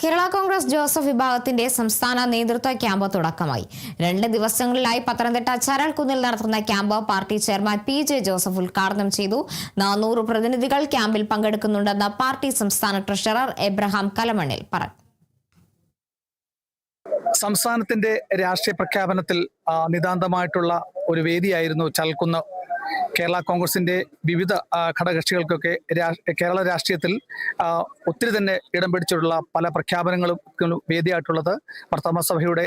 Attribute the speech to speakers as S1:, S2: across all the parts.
S1: Kerala Congress Joseph വിഭാഗത്തിന്റെ സംസ്ഥാന നേതൃത്വ ക്യാമ്പ് തുടക്കമായി. 2 ദിവസങ്ങളിലായി പത്തനംതിട്ട ചരൽക്കുന്നിൽ നടത്തുന്ന camp party chairman PJ Joseph ഉദ്ഘാടനം ചെയ്തു. 400 പ്രതിനിധികൾ ക്യാമ്പിൽ പങ്കെടുക്കുന്നുണ്ടെന്ന് പാർട്ടി സംസ്ഥാന ട്രഷറർ എബ്രഹാം കലമണ്ണിൽ പറഞ്ഞു.
S2: സംസ്ഥാനത്തിന്റെ രാഷ്ട്രീയ പ്രഖ്യാപനത്തിൽ നിതാന്തമായിട്ടുള്ള ഒരു വേദിയായിരുന്നു ചരൽക്കുന്ന്. കേരള കോൺഗ്രസിന്റെ വിവിധ ഘടകകക്ഷികൾക്കൊക്കെ കേരള രാഷ്ട്രീയത്തിൽ ഒത്തിരി തന്നെ ഇടം പിടിച്ചിട്ടുള്ള പല പ്രഖ്യാപനങ്ങളും വേദിയായിട്ടുള്ളത് പ്രഥമ സഭയുടെ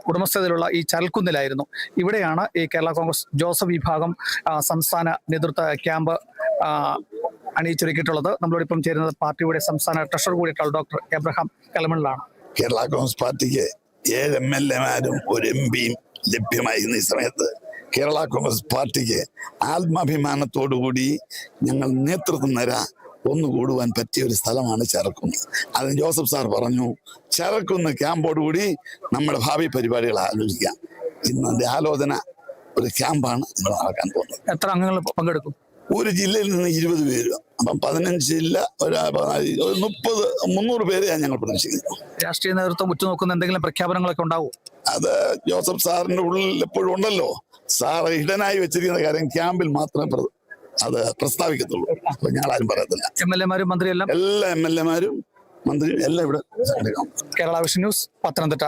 S2: ഉടമസ്ഥതയിലുള്ള ഈ ചരൽക്കുന്നിലായിരുന്നു. ഇവിടെയാണ് ഈ കേരള കോൺഗ്രസ് ജോസഫ് വിഭാഗം സംസ്ഥാന നേതൃത്വ ക്യാമ്പ് അണിയിച്ചൊരുക്കിയിട്ടുള്ളത്. നമ്മളോടൊപ്പം ചേരുന്നത് പാർട്ടിയുടെ സംസ്ഥാന ട്രഷറർ കൂടിയിട്ടുള്ള ഡോക്ടർ എബ്രഹാം കലമണ്ണിലാണ്.
S3: കേരള കോൺഗ്രസ് പാർട്ടിക്ക് 7 MLA-മാരും ഒരു MP-യും ലഭ്യമായിരുന്ന ഈ സമയത്ത് കേരള കോൺഗ്രസ് പാർട്ടിക്ക് ആത്മാഭിമാനത്തോടുകൂടി ഞങ്ങൾ നേതൃത്വം ഒന്നുകൂടുവാൻ പറ്റിയ ഒരു സ്ഥലമാണ് ചരൽക്കുന്ന്. അതിന് ജോസഫ് സാർ പറഞ്ഞു, ചരൽക്കുന്ന് ക്യാമ്പോടുകൂടി നമ്മുടെ ഭാവി പരിപാടികൾ ആലോചിക്കാം. ഇന്നത്തെ ആലോചന ഒരു ക്യാമ്പാണ് നമ്മൾ നടക്കാൻ പോകുന്നത്.
S2: എത്ര അംഗങ്ങൾ പങ്കെടുക്കും?
S3: ഒരു ജില്ലയിൽ നിന്ന് 20 പേര്, അപ്പം 15 ജില്ല, ഒരു 300 പേരെയാണ് ഞങ്ങൾ പ്രതീക്ഷിക്കുന്നത്.
S2: രാഷ്ട്രീയ നേതൃത്വം ഉറ്റുനോക്കുന്ന എന്തെങ്കിലും പ്രഖ്യാപനങ്ങളൊക്കെ ഉണ്ടാവും?
S3: അത് ജോസഫ് സാറിന്റെ ഉള്ളിൽ എപ്പോഴും ഉണ്ടല്ലോ. സാർ ഹിഡനായി വെച്ചിരിക്കുന്ന കാര്യം ക്യാമ്പിൽ മാത്രമേ അത് പ്രസ്താവിക്കത്തുള്ളൂ. അപ്പൊ ഞങ്ങളാരും പറയത്തില്ല.
S2: MLA-മാരും മന്ത്രിയെല്ലാം,
S3: എല്ലാ MLA-മാരും മന്ത്രിയും എല്ലാം ഇവിടെ.
S2: Kerala vision news, Pathanamthitta.